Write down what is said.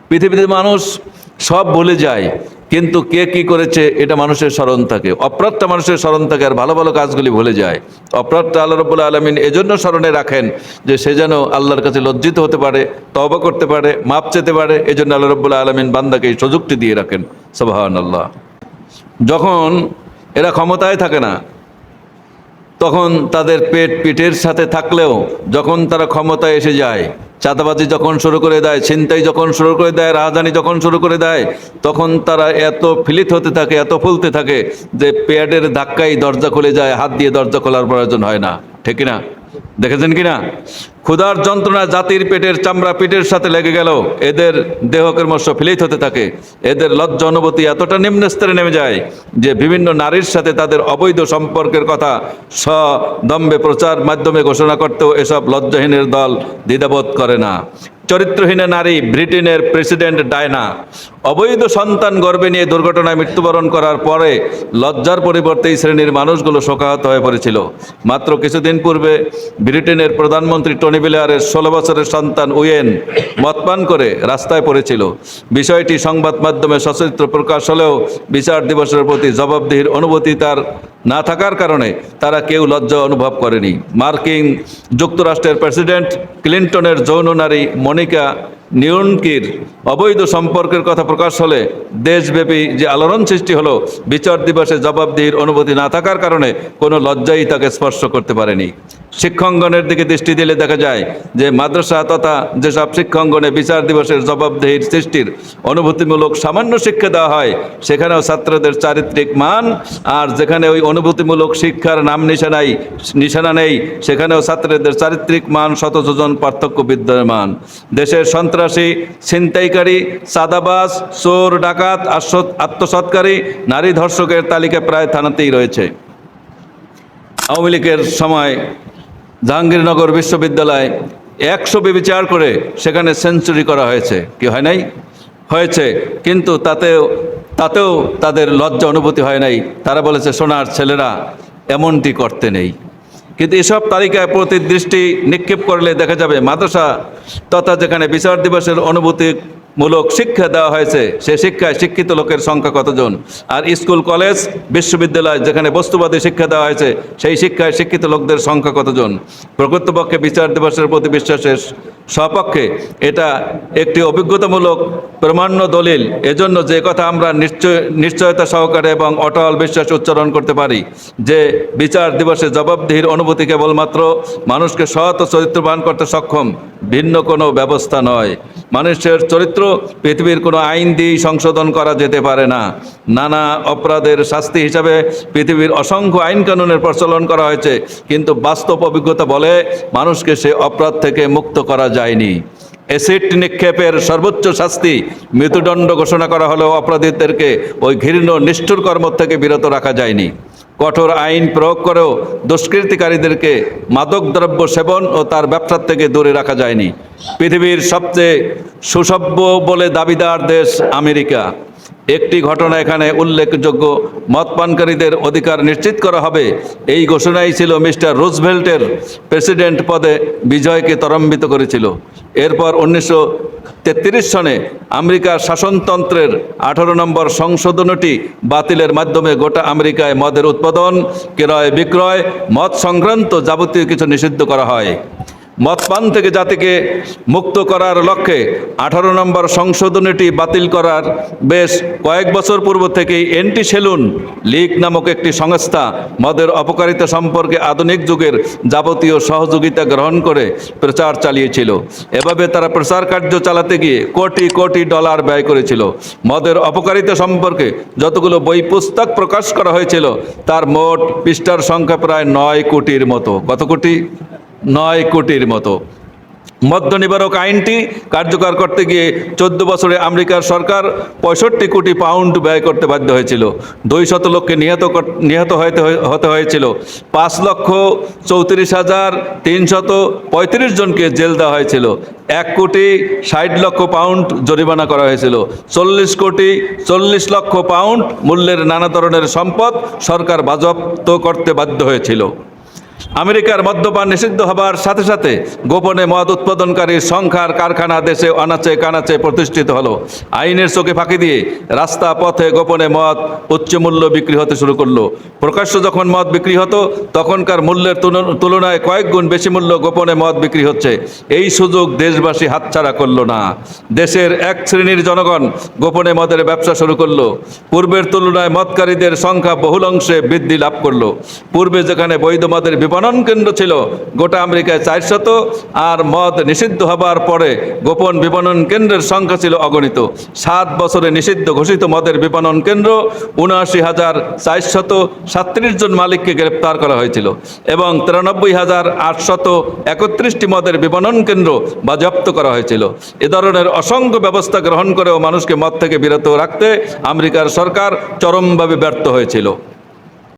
পৃথিবীতে মানুষ সব ভুলে যায়, কিন্তু কে কি করেছে এটা মানুষের স্মরণ থাকে। অপরাধটা মানুষের স্মরণ থাকে, আর ভালো ভালো কাজগুলি ভুলে যায়। অপরাধটা আল্লাহ রাব্বুল আলামিন এজন্য স্মরণে রাখেন যে সে যেন আল্লাহর কাছে লজ্জিত হতে পারে, তওবা করতে পারে, মাপ চেতে পারে। এজন্য আল্লাহ রাব্বুল আলামিন বান্দাকে এই সুযোগটি দিয়ে রাখেন। সুবহানাল্লাহ। যখন এরা ক্ষমতায় থাকে না, তখন তাদের পিঠের সাথে থাকলেও যখন তারা ক্ষমতায় এসে যায়, চাঁদাবাজি যখন শুরু করে দেয়, ছিনতাই যখন শুরু করে দেয়, রাজধানী যখন শুরু করে দেয়, তখন তারা এত ফিলিত হতে থাকে, এত ফুলতে থাকে যে পেয়াডের ধাক্কায় দরজা খুলে যায়, হাত দিয়ে দরজা খোলার প্রয়োজন হয় না। ঠিক কিনা? দেখেছেন কিনা? ক্ষুধার যন্ত্রণা জাতির পেটের চামড়া পিঠের সাথে লেগে গেল, এদের দেহকর্মশ ফিলিত হতে থাকে। এদের লজ্জা অনুভূতি এতটা নিম্ন স্তরে নেমে যায় যে বিভিন্ন নারীর সাথে তাদের অবৈধ সম্পর্কের কথা সদম্বে প্রচার মাধ্যমে ঘোষণা করতেও এসব লজ্জাহীনের দল দ্বিধাবোধ করে না। চরিত্রহীনা নারী ব্রিটেনের প্রেসিডেন্ট ডায়না অবৈধ সন্তান গর্ভে নিয়ে দুর্ঘটনায় মৃত্যুবরণ করার পরে লজ্জার পরিবর্তে এই শ্রেণীর মানুষগুলো শোকাহত হয়ে পড়েছিল। মাত্র কিছুদিন পূর্বে ব্রিটেনের প্রধানমন্ত্রী টনি ব্লেয়ারের 16 বছরের সন্তান উইয়েন মদপান করে রাস্তায় পড়েছিল। বিষয়টি সংবাদ মাধ্যমে সচিত্র প্রকাশ হলেও বিচার দিবসের প্রতি জবাবদিহির অনুভূতি তার না থাকার কারণে তারা কেউ লজ্জা অনুভব করেনি। মার্কিন যুক্তরাষ্ট্রের প্রেসিডেন্ট ক্লিন্টনের যৌন নারী মনিকা নিউনকির অবৈধ সম্পর্কের কথা প্রকাশ হলে দেশব্যাপী যে আলোড়ন সৃষ্টি হলো, বিচার দিবসে জবাবদিহির অনুভূতি না থাকার কারণে কোনো লজ্জাই তাকে স্পর্শ করতে পারেনি। শিক্ষাঙ্গনের দিকে দৃষ্টি দিলে দেখা যায় যে মাদ্রাসা তথা যেসব শিক্ষাঙ্গনে বিচার দিবসের জবাবদিহির সৃষ্টির অনুভূতিমূলক সামান্য শিক্ষা দেওয়া হয়, সেখানেও ছাত্রদের চারিত্রিক মান, আর যেখানে ওই অনুভূতিমূলক শিক্ষার নাম নিশানা নেই, সেখানেও ছাত্রদের চারিত্রিক মান শতযোজন পার্থক্য বিদ্যমান। দেশের সন্ত্রাসী, ছিনতাইকারী, চাঁদাবাজ, চোর, ডাকাত, আত্মসৎকারী, নারী ধর্ষকের তালিকা প্রায় থানাতেই রয়েছে। আওয়ামী লীগের সময় জাহাঙ্গীরনগর বিশ্ববিদ্যালয় 100 বিচার করে সেখানে সেঞ্চুরি করা হয়েছে। কি হয় নাই? হয়েছে, কিন্তু তাতেও তাদের লজ্জা অনুভূতি হয় নাই। তারা বলেছে সোনার ছেলেরা এমনটি করতে নেই। কিন্তু এসব তালিকায় প্রতি দৃষ্টি নিক্ষেপ করলে দেখা যাবে মাদ্রাসা তথা যেখানে বিচার দিবসের অনুভূতিমূলক শিক্ষা দেওয়া হয়েছে, সে শিক্ষায় শিক্ষিত লোকের সংখ্যা কতজন? আর স্কুল, কলেজ, বিশ্ববিদ্যালয় যেখানে বস্তুবাদী শিক্ষা দেওয়া হয়েছে, সেই শিক্ষায় শিক্ষিত লোকদের সংখ্যা কতজন? প্রকৃতপক্ষে বিচার দিবসের প্রতি বিশ্বাসের সপক্ষে এটা একটি অভিজ্ঞতামূলক প্রমাণ্য দলিল। এজন্য যে কথা আমরা নিশ্চয়তা সহকারে এবং অটল বিশ্বাস উচ্চারণ করতে পারি যে বিচার দিবসে জবাবদিহির অনুভূতি কেবলমাত্র মানুষকে সৎ ও চরিত্রবান করতে সক্ষম, ভিন্ন কোনো ব্যবস্থা নয়। মানুষের চরিত্র পৃথিবীর কোনো আইন দিয়েই সংশোধন করা যেতে পারে না। নানা অপরাধের শাস্তি হিসাবে পৃথিবীর অসংখ্য আইন কানুনের প্রচলন করা হয়েছে, কিন্তু বাস্তব অভিজ্ঞতা বলে মানুষকে সে অপরাধ থেকে মুক্ত করা যায়নি। অ্যাসিড নিক্ষেপের সর্বোচ্চ শাস্তি মৃত্যুদণ্ড ঘোষণা করা হলেও অপরাধীদেরকে ওই ঘৃণ্য নিষ্ঠুর কর্ম থেকে বিরত রাখা যায়নি। কঠোর আইন প্রয়োগ করেও দুষ্কৃতিকারীদেরকে মাদকদ্রব্য সেবন ও তার ব্যবসার থেকে দূরে রাখা যায়নি। পৃথিবীর সবচেয়ে সুসভ্য বলে দাবিদার দেশ আমেরিকা। একটি ঘটনা এখানে উল্লেখযোগ্য, মদপানকারীদের অধিকার নিশ্চিত করা হবে, এই ঘোষণাই ছিল মিস্টার রুজভেল্টের প্রেসিডেন্ট পদে বিজয়কে ত্বরান্বিত করেছিল। এরপর 1933 সনে আমেরিকার শাসনতন্ত্রের 18 নম্বর সংশোধনীটি বাতিলের মাধ্যমে গোটা আমেরিকায় মদের উৎপাদন, ক্রয়, বিক্রয়, মদ সংক্রান্ত যাবতীয় কিছু নিষিদ্ধ করা হয়। মদপান থেকে জাতিকে মুক্ত করার লক্ষ্যে 18 নম্বর সংশোধনীটি বাতিল করার বেশ কয়েক বছর পূর্ব থেকেই অ্যান্টি সেলুন লীগ নামক একটি সংস্থা মদের অপকারিতা সম্পর্কে আধুনিক যুগের যাবতীয় সহযোগিতা গ্রহণ করে প্রচার চালিয়েছিল। এভাবে তারা প্রচার কার্য চালাতে গিয়ে কোটি কোটি ডলার ব্যয় করেছিল। মদের অপকারিতা সম্পর্কে যতগুলো বই পুস্তক প্রকাশ করা হয়েছিল তার মোট পৃষ্ঠার সংখ্যা প্রায় 9 কোটির মতো। কত কোটি? 9 কোটির মতো। মদ্য নিবারক আইনটি কার্যকর করতে গিয়ে 14 বছরে আমেরিকার সরকার 65 কোটি পাউন্ড ব্যয় করতে বাধ্য হয়েছিল। 200 লোককে নিহত হতে হয়েছিল। 5,34,335 জনকে জেল দেওয়া হয়েছিল। 1,60,00,000 পাউন্ড জরিমানা করা হয়েছিল। 40,40,00,000 পাউন্ড মূল্যের নানা ধরনের সম্পদ সরকার বাজেয়াপ্ত করতে বাধ্য হয়েছিল। আমেরিকার মদ্যপান নিষিদ্ধ হবার সাথে সাথে গোপনে মদ উৎপাদনকারীর সংখ্যার কারখানা দেশে আনাচে কানাচে প্রতিষ্ঠিত হলো। আইনের চোখে ফাঁকি দিয়ে রাস্তা পথে গোপনে মদ উচ্চ মূল্য বিক্রি হতে শুরু করলো। প্রকাশ্য যখন মদ বিক্রি হতো তখনকার মূল্যের তুলনায় কয়েক গুণ বেশি মূল্য গোপনে মদ বিক্রি হচ্ছে। এই সুযোগ দেশবাসী হাতছাড়া করলো না। দেশের এক শ্রেণীর জনগণ গোপনে মদের ব্যবসা শুরু করলো। পূর্বের তুলনায় মদকারীদের সংখ্যা বহুল অংশে বৃদ্ধি লাভ করলো। পূর্বে যেখানে বৈধ মদের বিপণন কেন্দ্র ছিল গোটা আমেরিকায় 400, আর মদ নিষিদ্ধ হবার পরে গোপন বিপণন কেন্দ্রের সংখ্যা ছিল অগণিত। 7 বছরে নিষিদ্ধ ঘোষিত মদের বিপণন কেন্দ্র 79,437 জন মালিককে গ্রেপ্তার করা হয়েছিল এবং 93,831টি মদের বিপণন কেন্দ্র বাজেয়াপ্ত করা হয়েছিল। এ ধরনের অসংখ্য ব্যবস্থা গ্রহণ করেও মানুষকে মদ থেকে বিরত রাখতে আমেরিকার সরকার চরমভাবে ব্যর্থ হয়েছিল।